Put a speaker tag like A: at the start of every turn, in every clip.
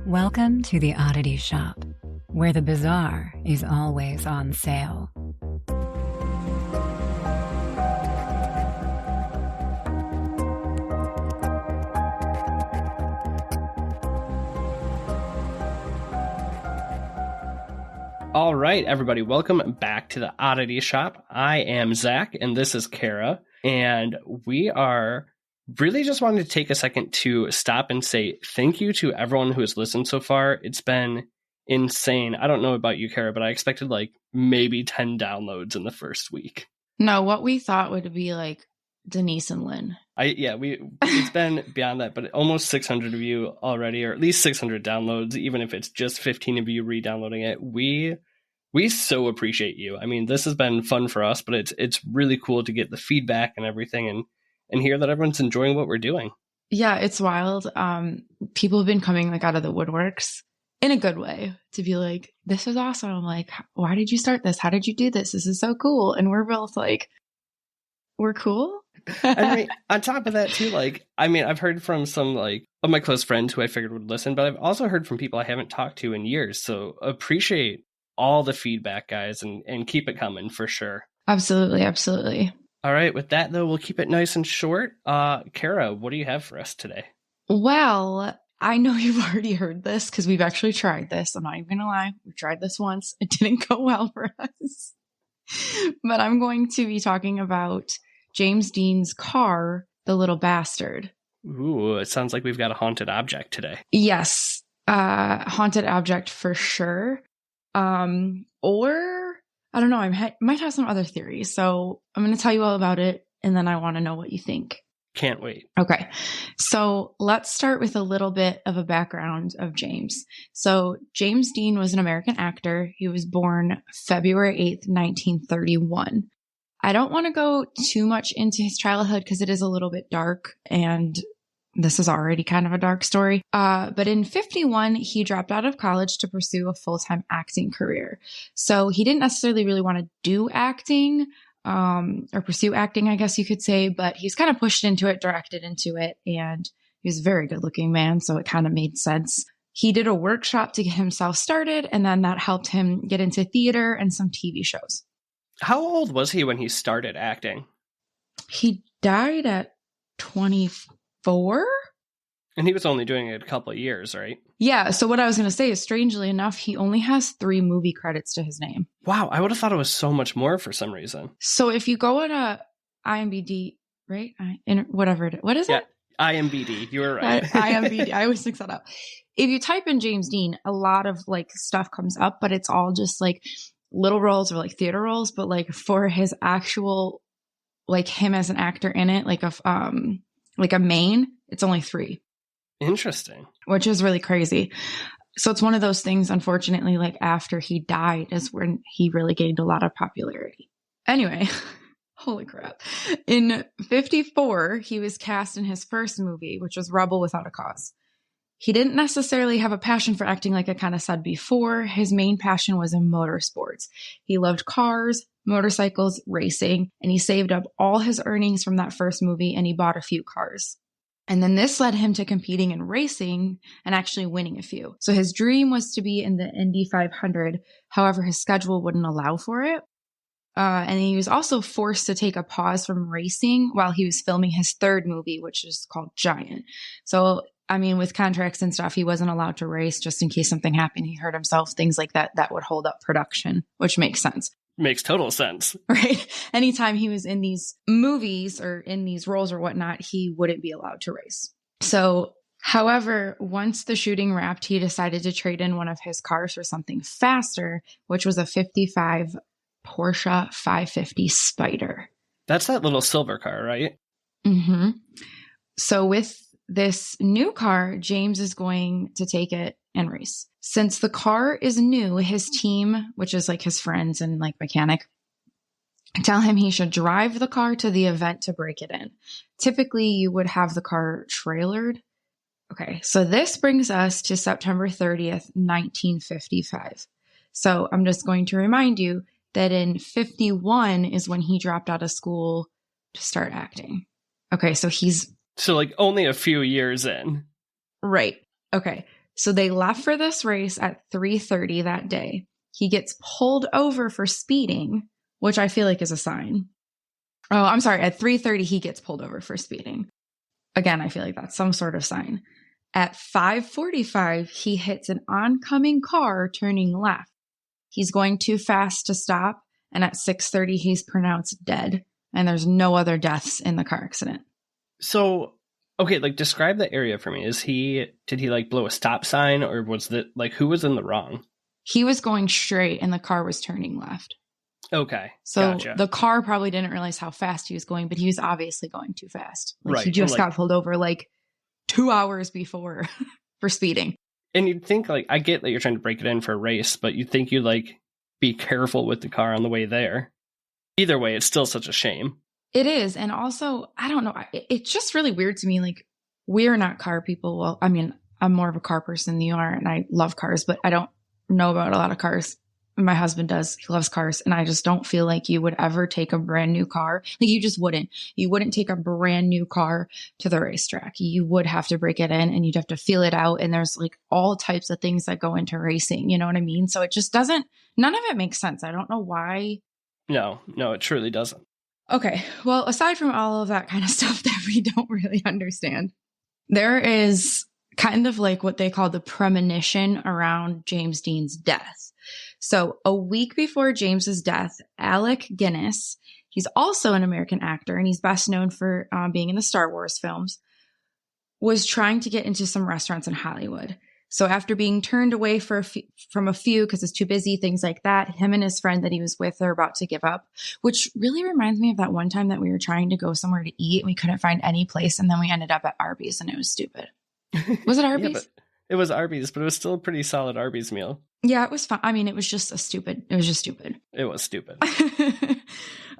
A: Welcome to the Oddity Shop, where the bizarre is always on sale.
B: All right, everybody, welcome back to the Oddity Shop. I am Zach, and this is Kara, and we are really just wanting to take a second to stop and say thank you to everyone who has listened so far. It's been insane. I don't know about you, Kara, but I expected like maybe 10 downloads in the first week.
C: No, what we thought would be like Denise and Lynn.
B: It's been beyond that, but almost 600 of you already, or at least 600 downloads, even if it's just 15 of you re-downloading it. We so appreciate you. I mean, this has been fun for us, but it's really cool to get the feedback and everything and hear that everyone's enjoying what we're doing.
C: Yeah, it's wild. People have been coming like out of the woodworks in a good way to be like, this is awesome. I'm like, why did you start this? How did you do this? This is so cool. And we're both like, we're cool.
B: I mean, on top of that too, like, I mean, I've heard from some like of my close friends who I figured would listen, but I've also heard from people I haven't talked to in years. So appreciate all the feedback, guys, and keep it coming for sure.
C: Absolutely. Absolutely.
B: All right. With that, though, we'll keep it nice and short. Kara, what do you have for us today?
C: Well, I know you've already heard this because we've actually tried this. I'm not even going to lie. We tried this once. It didn't go well for us. But I'm going to be talking about James Dean's car, The Little Bastard.
B: Ooh, it sounds like we've got a haunted object today.
C: Yes. Haunted object for sure. Or I don't know, I might have some other theories. So I'm going to tell you all about it. And then I want to know what you think.
B: Can't wait.
C: Okay. So let's start with a little bit of a background of James. So James Dean was an American actor. He was born February 8th, 1931. I don't want to go too much into his childhood because it is a little bit dark and this is already kind of a dark story. But in 51, he dropped out of college to pursue a full-time acting career. So he didn't necessarily really want to do acting or pursue acting, I guess you could say, but he's kind of pushed into it, directed into it. And he was a very good looking man. So it kind of made sense. He did a workshop to get himself started. And then that helped him get into theater and some TV shows.
B: How old was he when he started acting?
C: He died at 24.
B: And he was only doing it a couple of years, right?
C: Yeah. So what I was going to say is, strangely enough, he only has 3 movie credits to his name.
B: Wow. I would have thought it was so much more for some reason.
C: So if you go on a IMDb, right? Whatever it is. What is it?
B: IMDb. You were right.
C: IMDb. I always mix that up. If you type in James Dean, a lot of like stuff comes up, but it's all just like little roles or like theater roles. But like for his actual, like him as an actor in it, like a main, it's only 3.
B: Interesting.
C: Which is really crazy. So it's one of those things, unfortunately, like after he died is when he really gained a lot of popularity. Anyway, holy crap. In 54, he was cast in his first movie, which was Rebel Without a Cause. He didn't necessarily have a passion for acting like I kind of said before. His main passion was in motorsports. He loved cars, motorcycles, racing, and he saved up all his earnings from that first movie and he bought a few cars. And then this led him to competing in racing and actually winning a few. So his dream was to be in the Indy 500. However, his schedule wouldn't allow for it. And he was also forced to take a pause from racing while he was filming his third movie, which is called Giant. So, I mean, with contracts and stuff, he wasn't allowed to race just in case something happened. He hurt himself, things like that, that would hold up production, which makes sense.
B: Makes total sense.
C: Right. Anytime he was in these movies or in these roles or whatnot, he wouldn't be allowed to race. So, however, once the shooting wrapped, he decided to trade in one of his cars for something faster, which was a 55 Porsche 550 Spider.
B: That's that little silver car, right?
C: Mm-hmm. So with this new car, James is going to take it and race. Since the car is new, his team, which is like his friends and like mechanic, tell him he should drive the car to the event to break it in. Typically, you would have the car trailered. Okay, so this brings us to September 30th, 1955. So I'm just going to remind you that in 51 is when he dropped out of school to start acting. Okay, so he's...
B: So like only a few years in.
C: Right. Okay. So they left for this race at 3:30 that day. He gets pulled over for speeding, which I feel like is a sign. Oh, I'm sorry. At 3:30, he gets pulled over for speeding. Again, I feel like that's some sort of sign. At 5:45, he hits an oncoming car turning left. He's going too fast to stop. And at 6:30, he's pronounced dead. And there's no other deaths in the car accident.
B: So, okay, like describe the area for me. Did he like blow a stop sign, or was that like who was in the wrong?
C: He was going straight and the car was turning left.
B: Okay.
C: So
B: gotcha.
C: the car probably didn't realize how fast he was going, but he was obviously going too fast. Like,
B: right.
C: He just got pulled over like 2 hours before for speeding.
B: And you'd think, like, I get that you're trying to break it in for a race, but you'd think you'd like be careful with the car on the way there. Either way, it's still such a shame.
C: It is. And also, I don't know. It's just really weird to me. Like, we're not car people. Well, I mean, I'm more of a car person than you are, and I love cars, but I don't know about a lot of cars. My husband does. He loves cars. And I just don't feel like you would ever take a brand new car. Like, you just wouldn't. You wouldn't take a brand new car to the racetrack. You would have to break it in and you'd have to feel it out. And there's like all types of things that go into racing. You know what I mean? So it just doesn't, none of it makes sense. I don't know why.
B: No, it truly doesn't.
C: Okay. Well, aside from all of that kind of stuff that we don't really understand, there is kind of like what they call the premonition around James Dean's death. So a week before James's death, Alec Guinness, he's also an American actor and he's best known for being in the Star Wars films, was trying to get into some restaurants in Hollywood. So after being turned away from a few because it's too busy, things like that, him and his friend that he was with are about to give up, which really reminds me of that one time that we were trying to go somewhere to eat and we couldn't find any place. And then we ended up at Arby's and it was stupid. Was it Arby's?
B: Yeah, it was Arby's, but it was still a pretty solid Arby's meal.
C: Yeah, it was fun. I mean, it was just stupid.
B: It was stupid.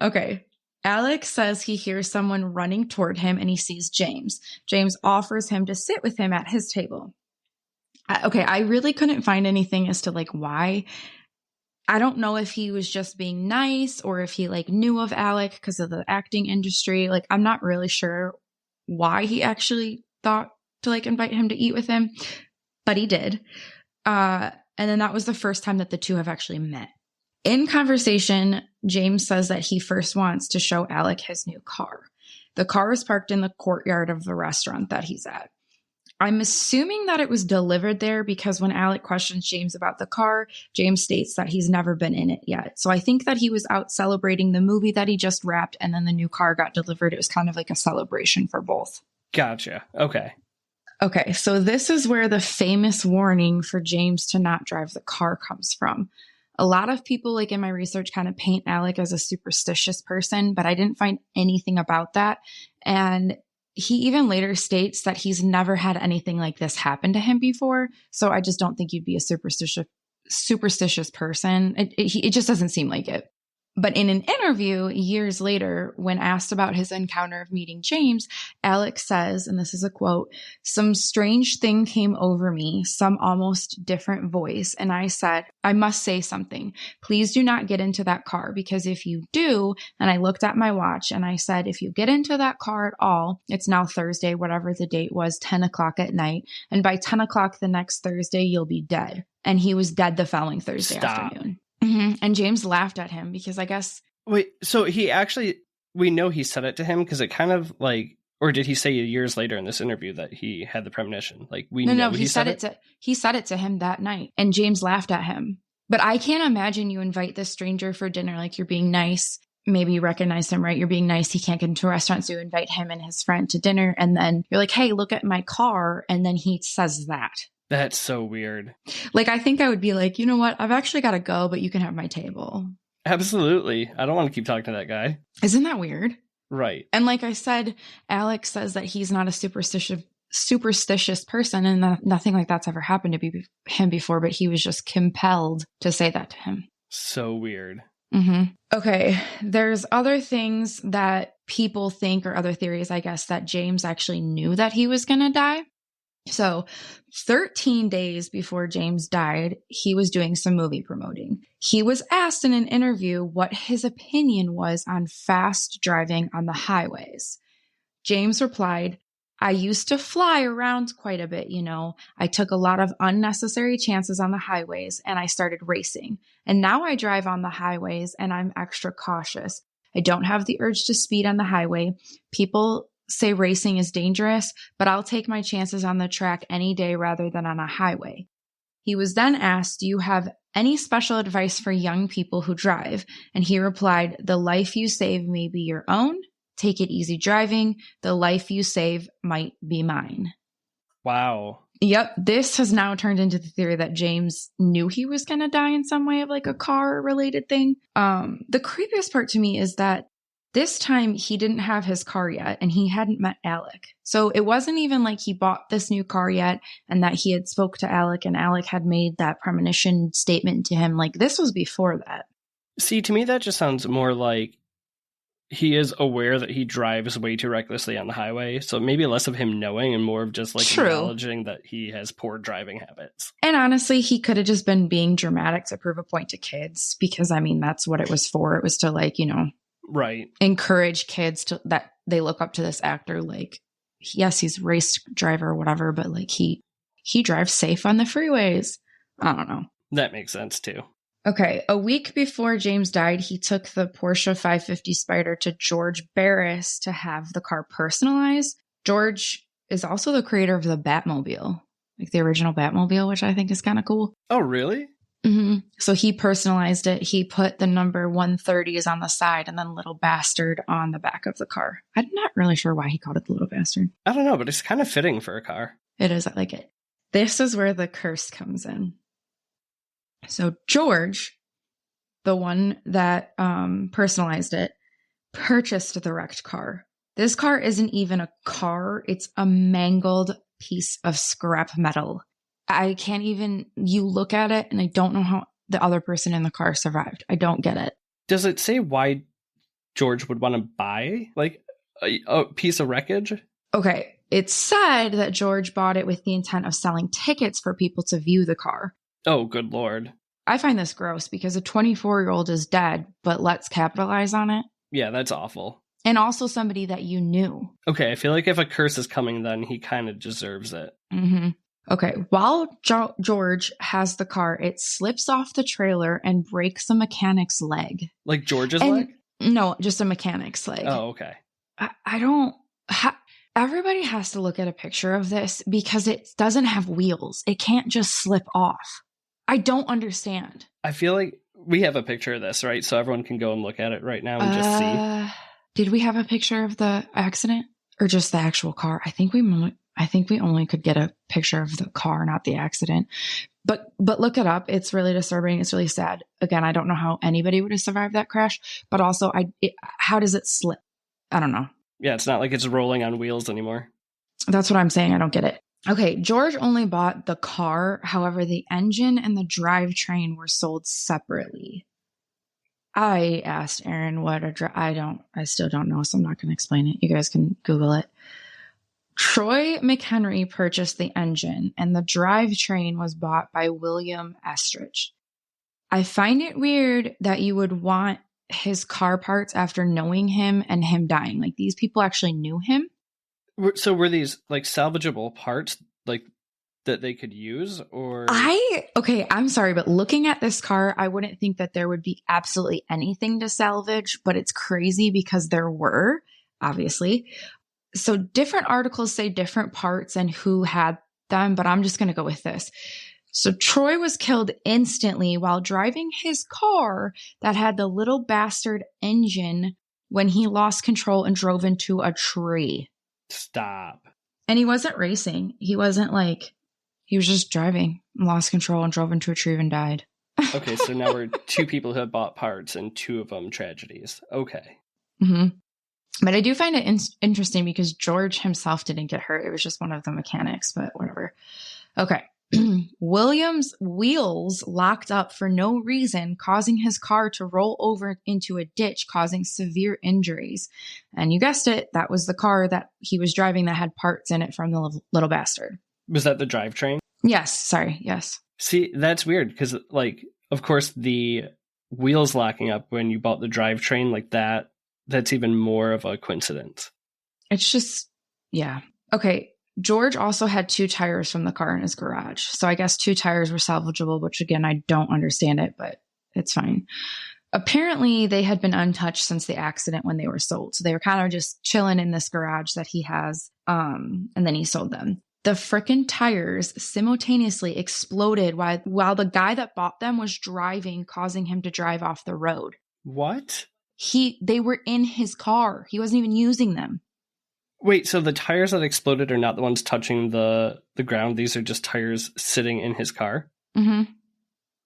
C: Okay. Alex says he hears someone running toward him and he sees James. James offers him to sit with him at his table. Okay, I really couldn't find anything as to like why. I don't know if he was just being nice or if he like knew of Alec because of the acting industry. Like, I'm not really sure why he actually thought to like invite him to eat with him, but he did. And then that was the first time that the two have actually met. In conversation, James says that he first wants to show Alec his new car. The car is parked in the courtyard of the restaurant that he's at. I'm assuming that it was delivered there because when Alec questions James about the car, James states that he's never been in it yet. So I think that he was out celebrating the movie that he just wrapped and then the new car got delivered. It was kind of like a celebration for both.
B: Gotcha. Okay.
C: Okay, so this is where the famous warning for James to not drive the car comes from. A lot of people, like in my research, kind of paint Alec as a superstitious person, but I didn't find anything about that. And he even later states that he's never had anything like this happen to him before. So I just don't think you'd be a superstitious person. It just doesn't seem like it. But in an interview years later, when asked about his encounter of meeting James, Alex says, and this is a quote, "Some strange thing came over me, some almost different voice. And I said, I must say something. Please do not get into that car because if you do," and I looked at my watch and I said, "If you get into that car at all," it's now Thursday, whatever the date was, 10 o'clock at night. "And by 10 o'clock the next Thursday, you'll be dead." And he was dead the following Thursday afternoon. Mm-hmm. And James laughed at him because I guess...
B: Wait, so he actually, we know he said it to him because it kind of like, or did he say years later in this interview that he had the premonition? Like
C: No, he said it to him that night and James laughed at him. But I can't imagine you invite this stranger for dinner, like you're being nice. Maybe you recognize him, right? You're being nice. He can't get into a restaurant. So you invite him and his friend to dinner. And then you're like, "Hey, look at my car." And then he says that.
B: That's so weird.
C: Like, I think I would be like, "You know what? I've actually got to go, but you can have my table."
B: Absolutely. I don't want to keep talking to that guy.
C: Isn't that weird?
B: Right.
C: And like I said, Alex says that he's not a superstitious person and nothing like that's ever happened to him before, but he was just compelled to say that to him.
B: So weird.
C: Mm-hmm. Okay. There's other things that people think, or other theories, I guess, that James actually knew that he was going to die. So 13 days before James died, he was doing some movie promoting. He was asked in an interview what his opinion was on fast driving on the highways. James replied, I used to fly around quite a bit, you know. I took a lot of unnecessary chances on the highways and I started racing. And now I drive on the highways and I'm extra cautious. I don't have the urge to speed on the highway. People say racing is dangerous, but I'll take my chances on the track any day rather than on a highway. He was then asked, do you have any special advice for young people who drive? And he replied, the life you save may be your own. Take it easy driving. The life you save might be mine.
B: Wow.
C: Yep. This has now turned into the theory that James knew he was going to die in some way of like a car related thing. The creepiest part to me is that this time he didn't have his car yet and he hadn't met Alec. So it wasn't even like he bought this new car yet and that he had spoke to Alec and Alec had made that premonition statement to him. Like this was before that.
B: See, to me, that just sounds more like he is aware that he drives way too recklessly on the highway. So maybe less of him knowing and more of just like acknowledging that he has poor driving habits.
C: And honestly, he could have just been being dramatic to prove a point to kids because, I mean, that's what it was for. It was to like, you know,
B: right,
C: encourage kids to that they look up to this actor. Like, yes, he's a race driver or whatever, but like he drives safe on the freeways. I don't know.
B: That makes sense too.
C: Okay, a week before James died, he took the Porsche 550 Spyder to George Barris to have the car personalized. George is also the creator of the Batmobile, like the original Batmobile, which I think is kind of cool.
B: Oh, really?
C: Mm-hmm. So he personalized it. He put the number 130s on the side and then Little Bastard on the back of the car. I'm not really sure why he called it the Little Bastard.
B: I don't know, but it's kind of fitting for a car.
C: It is. I like it. This is where the curse comes in. So George, the one that personalized it, purchased the wrecked car. This car isn't even a car. It's a mangled piece of scrap metal. I can't even, you look at it and I don't know how the other person in the car survived. I don't get it.
B: Does it say why George would want to buy like a piece of wreckage?
C: Okay. It said that George bought it with the intent of selling tickets for people to view the car.
B: Oh, good Lord.
C: I find this gross because a 24-year-old is dead, but let's capitalize on it.
B: Yeah, that's awful.
C: And also somebody that you knew.
B: Okay, I feel like if a curse is coming, then he kind of deserves it.
C: Mm-hmm. Okay, while George has the car, it slips off the trailer and breaks a mechanic's leg.
B: Like George's leg?
C: No, just a mechanic's leg.
B: Oh, okay.
C: I don't... everybody has to look at a picture of this because it doesn't have wheels. It can't just slip off. I don't understand. I
B: feel like we have a picture of this, right? So everyone can go and look at it right now and just see.
C: Did we have a picture of the accident or just the actual car? I think we only could get a picture of the car, not the accident. But look it up. It's really disturbing. It's really sad. Again, I don't know how anybody would have survived that crash, but also how does it slip? I don't know.
B: Yeah, it's not like it's rolling on wheels anymore.
C: That's what I'm saying. I don't get it. Okay, George only bought the car. However, the engine and the drivetrain were sold separately. I asked Aaron what I still don't know, so I'm not going to explain it. You guys can Google it. Troy McHenry purchased the engine, and the drivetrain was bought by William Estridge. I find it weird that you would want his car parts after knowing him and him dying. Like, these people actually knew him.
B: So were these like salvageable parts like that they could use or?
C: I'm sorry, but looking at this car, I wouldn't think that there would be absolutely anything to salvage, but it's crazy because there were, obviously. So different articles say different parts and who had them, but I'm just going to go with this. So Troy was killed instantly while driving his car that had the Little Bastard engine when he lost control and drove into a tree.
B: Stop.
C: And he wasn't racing. He was just driving, lost control and drove into a tree and died.
B: Okay, so now we're two people who have bought parts and two of them tragedies. Okay.
C: Mm-hmm. But I do find it interesting because George himself didn't get hurt. It was just one of the mechanics, but whatever. Okay. William's wheels locked up for no reason, causing his car to roll over into a ditch, causing severe injuries. And you guessed it, that was the car that he was driving that had parts in it from the Little Bastard.
B: Was that the drivetrain?
C: Yes. Sorry. Yes.
B: See, that's weird because, like, of course, the wheels locking up when you bought the drivetrain, like that's even more of a coincidence.
C: It's just, yeah. Okay. George also had 2 tires from the car in his garage. So I guess 2 tires were salvageable, which again, I don't understand it, but it's fine. Apparently, they had been untouched since the accident when they were sold. So they were kind of just chilling in this garage that he has. And then he sold them. The frickin' tires simultaneously exploded while the guy that bought them was driving, causing him to drive off the road.
B: What?
C: They were in his car. He wasn't even using them.
B: Wait, so the tires that exploded are not the ones touching the ground? These are just tires sitting in his car?
C: Mm-hmm.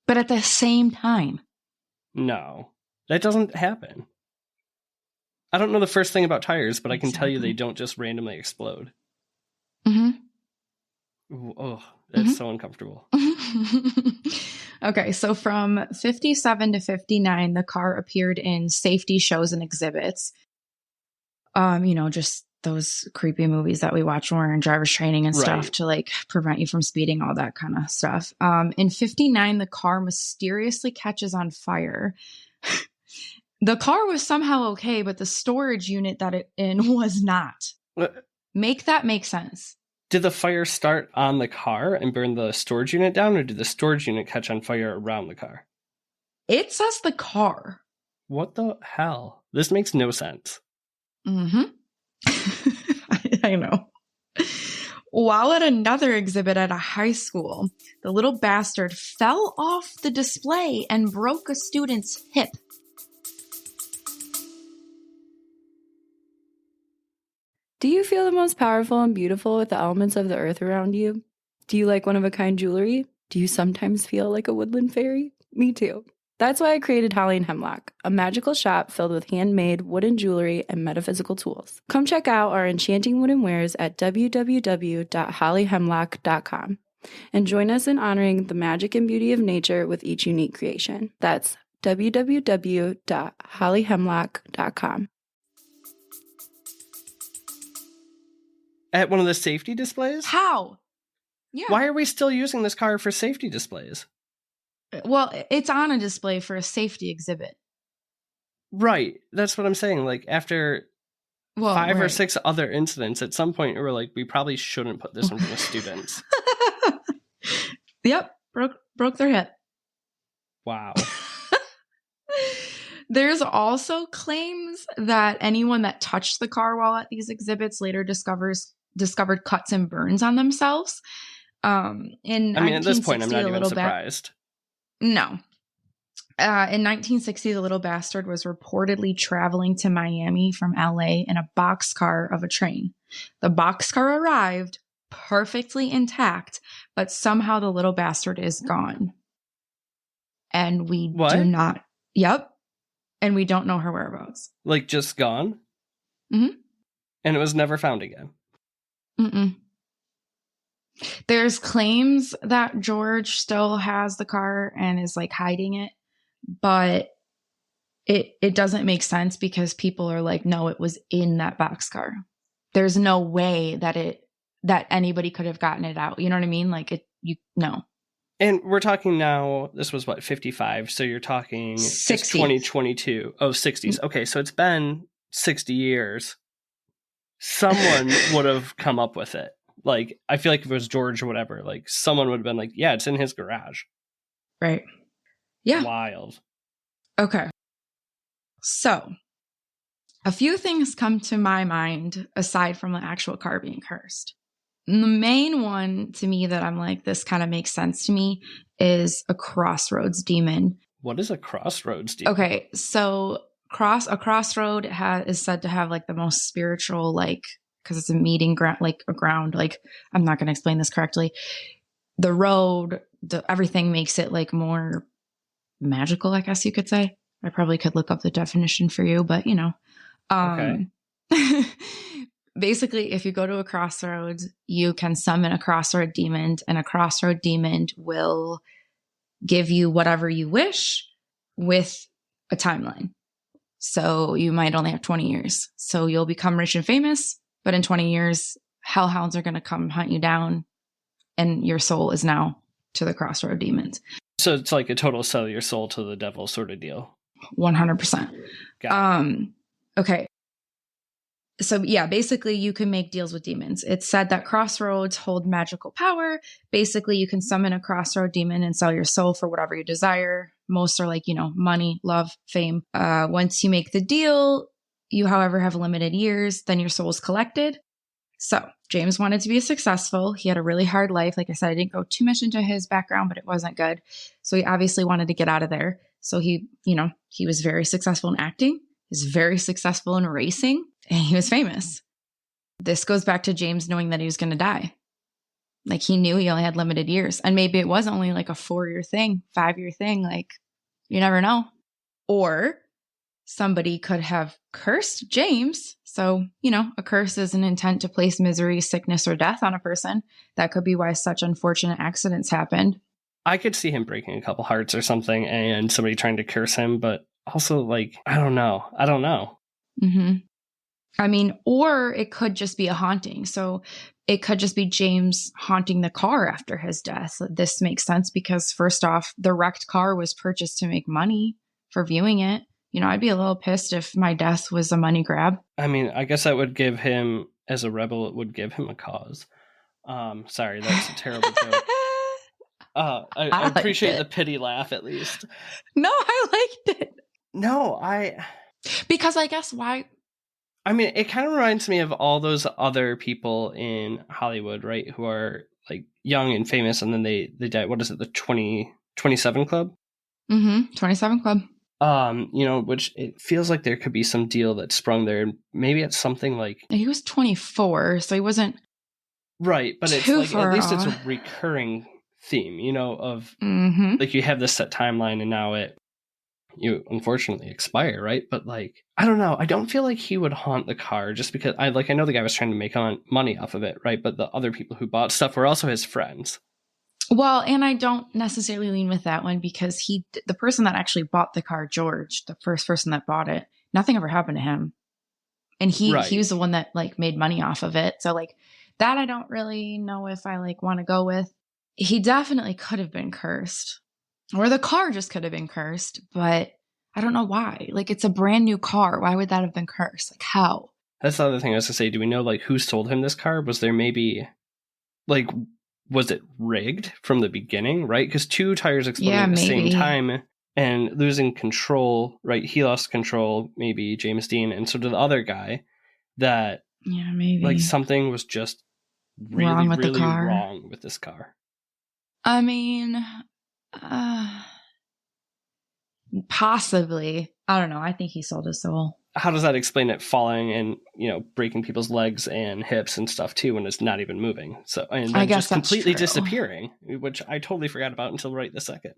C: But at the same time.
B: No, that doesn't happen. I don't know the first thing about tires, but I can tell you they don't just randomly explode.
C: Mm-hmm.
B: Ooh, oh, that's so uncomfortable.
C: Okay, so from 57 to 59, the car appeared in safety shows and exhibits. Just those creepy movies that we watch when we're in driver's training and stuff to like prevent you from speeding, all that kind of stuff. In 59, the car mysteriously catches on fire. The car was somehow okay, but the storage unit that it in was not. Make that make sense.
B: Did the fire start on the car and burn the storage unit down, or did the storage unit catch on fire around the car?
C: It says the car.
B: What the hell? This makes no sense.
C: Mm-hmm. I know. While at another exhibit at a high school, the little bastard fell off the display and broke a student's hip.
D: Do you feel the most powerful and beautiful with the elements of the earth around you? Do you like one-of-a-kind jewelry? Do you sometimes feel like a woodland fairy? Me too. That's why I created Holly and Hemlock, a magical shop filled with handmade wooden jewelry and metaphysical tools. Come check out our enchanting wooden wares at www.hollyhemlock.com and join us in honoring the magic and beauty of nature with each unique creation. That's www.hollyhemlock.com.
B: At one of the safety displays?
C: How? Yeah.
B: Why are we still using this car for safety displays?
C: Well, it's on a display for a safety exhibit.
B: Right. That's what I'm saying. Like, after 5 or 6 other incidents, at some point, we were like, we probably shouldn't put this in front of students.
C: Yep. Broke their hip.
B: Wow.
C: There's also claims that anyone that touched the car while at these exhibits later discovered cuts and burns on themselves.
B: At this point, I'm not even surprised.
C: No. In 1960, the little bastard was reportedly traveling to Miami from LA in a boxcar of a train. The boxcar arrived perfectly intact, but somehow the little bastard is gone. And we do not. Yep. And we don't know her whereabouts.
B: Like, just gone?
C: Mm-hmm.
B: And it was never found again?
C: Mm-mm. There's claims that George still has the car and is like hiding it, but it doesn't make sense because people are like, no, it was in that boxcar. There's no way that anybody could have gotten it out. You know what I mean? Like no.
B: And we're talking now, this was 55. So you're talking
C: 60s.
B: It's 2022. Oh, 60s. Okay. So it's been 60 years. Someone would have come up with it. Like, I feel like if it was George or whatever, like someone would have been like, yeah, it's in his garage.
C: Right. Yeah.
B: Wild.
C: Okay. So a few things come to my mind aside from the actual car being cursed. And the main one to me that I'm like, this kind of makes sense to me is a crossroads demon.
B: What is a crossroads demon?
C: Okay. So a crossroad is said to have like the most spiritual, like, because it's a meeting ground, like a ground, like, I'm not going to explain this correctly. The road, everything makes it like more magical, I guess you could say. I probably could look up the definition for you, but okay. Basically, if you go to a crossroads, you can summon a crossroad demon, and a crossroad demon will give you whatever you wish with a timeline. So you might only have 20 years. So you'll become rich and famous, but in 20 years, hellhounds are going to come hunt you down, and your soul is now to the crossroad demons.
B: So it's like a total sell your soul to the devil sort of deal.
C: 100%.
B: Got it.
C: Okay. So yeah, basically you can make deals with demons. It's said that crossroads hold magical power. Basically, you can summon a crossroad demon and sell your soul for whatever you desire. Most are like, money, love, fame. Once you make the deal, you, however, have limited years, then your soul is collected. So James wanted to be successful. He had a really hard life. Like I said, I didn't go too much into his background, but it wasn't good. So he obviously wanted to get out of there. So he was very successful in acting. He was very successful in racing, and he was famous. This goes back to James knowing that he was going to die. Like, he knew he only had limited years. And maybe it was only like a 4-year thing, 5-year thing. Like, you never know. Or somebody could have cursed James. So, a curse is an intent to place misery, sickness, or death on a person. That could be why such unfortunate accidents happened.
B: I could see him breaking a couple hearts or something and somebody trying to curse him, but also, like, I don't know.
C: Mm-hmm. I mean, or it could just be a haunting. So it could just be James haunting the car after his death. This makes sense because, first off, the wrecked car was purchased to make money for viewing it. I'd be a little pissed if my death was a money grab.
B: I mean, I guess that would give him, as a rebel, it would give him a cause. Sorry, that's a terrible joke. I appreciate the pity laugh, at least.
C: No, I liked it.
B: No,
C: because I guess why?
B: I mean, it kind of reminds me of all those other people in Hollywood, right? Who are like young and famous, and then they die. What is it? The 27 Club?
C: Mm-hmm. 27 Club.
B: Which it feels like there could be some deal that sprung there. Maybe it's something like,
C: he was 24, so he wasn't
B: right, but it's like at least it's a recurring theme, of
C: mm-hmm.
B: like you have this set timeline and now you unfortunately expire, right? But like, I don't know. I don't feel like he would haunt the car just because I know the guy was trying to make money off of it, right? But the other people who bought stuff were also his friends.
C: Well, and I don't necessarily lean with that one because the person that actually bought the car, George, the first person that bought it, nothing ever happened to him. And he was the one that like made money off of it. So like that, I don't really know if I like want to go with. He definitely could have been cursed, or the car just could have been cursed, but I don't know why. Like, it's a brand new car. Why would that have been cursed? Like, how?
B: That's the other thing I was going to say. Do we know like who sold him this car? Was there maybe like, was it rigged from the beginning, right? Because 2 tires exploded at the same time and losing control, right? He lost control, maybe James Dean, and so did the other guy. That
C: maybe
B: like something was just really
C: wrong with
B: really
C: the car.
B: Wrong with this car.
C: I mean, possibly. I don't know. I think he sold his soul.
B: How does that explain it falling and, breaking people's legs and hips and stuff too when it's not even moving? So, and then just completely disappearing, which I totally forgot about until right this second.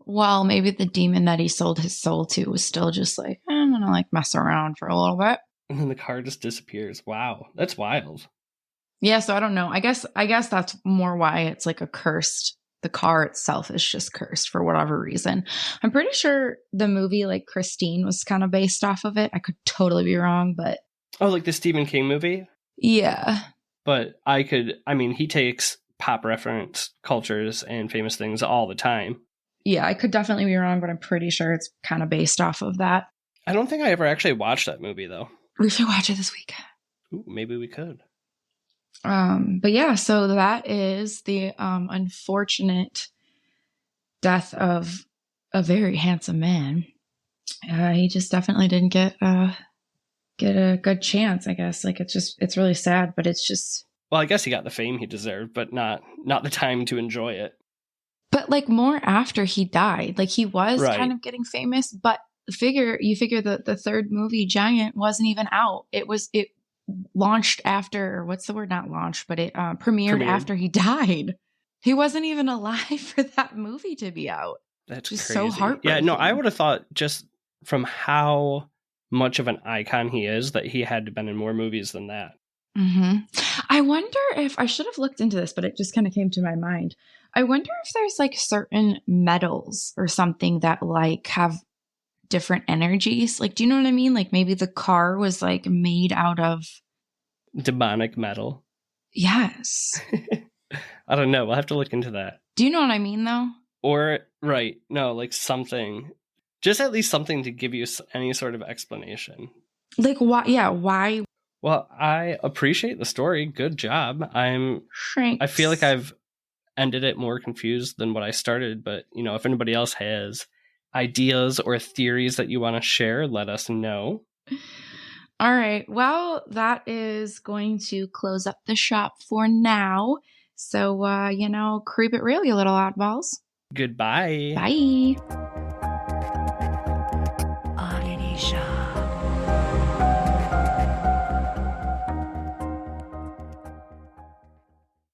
C: Well, maybe the demon that he sold his soul to was still just like, I'm going to like mess around for a little bit.
B: And then the car just disappears. Wow. That's wild.
C: Yeah. So I don't know. I guess that's more why it's like a cursed. The car itself is just cursed for whatever reason. I'm pretty sure the movie like Christine was kind of based off of it. I could totally be wrong, but...
B: Oh, like the Stephen King movie?
C: Yeah.
B: But he takes pop reference cultures and famous things all the time.
C: Yeah, I could definitely be wrong, but I'm pretty sure it's kind of based off of that.
B: I don't think I ever actually watched that movie, though.
C: We should watch it this week.
B: Ooh, maybe we could.
C: But yeah, so that is the unfortunate death of a very handsome man. He just definitely didn't get a good chance, I guess. Like, it's really sad, but it's just...
B: Well, I guess he got the fame he deserved, but not the time to enjoy it.
C: But like more after he died, like he was kind of getting famous, but you figure that the third movie, Giant, wasn't even out. It launched after, what's the word? Not launched, but it premiered after he died. He wasn't even alive for that movie to be out.
B: That's
C: just
B: crazy.
C: So heartbreaking.
B: Yeah, no, I would have thought just from how much of an icon he is that he had to have been in more movies than that.
C: Mm-hmm. I wonder if I should have looked into this, but it just kind of came to my mind. I wonder if there's like certain metals or something that like have different energies. Like, do you know what I mean? Like maybe the car was like made out of
B: demonic metal.
C: Yes.
B: I don't know. We'll have to look into that.
C: Do you know what I mean though?
B: Or, right. No, like something, just at least something to give you any sort of explanation.
C: Like why? Yeah. Why
B: Well, I appreciate the story. Good job. I
C: Thanks.
B: feel like I've ended it more confused than what I started, but if anybody else has ideas or theories that you want to share, let us know.
C: All right. Well, that is going to close up the shop for now. So, creep it real, you little oddballs.
B: Goodbye.
C: Bye.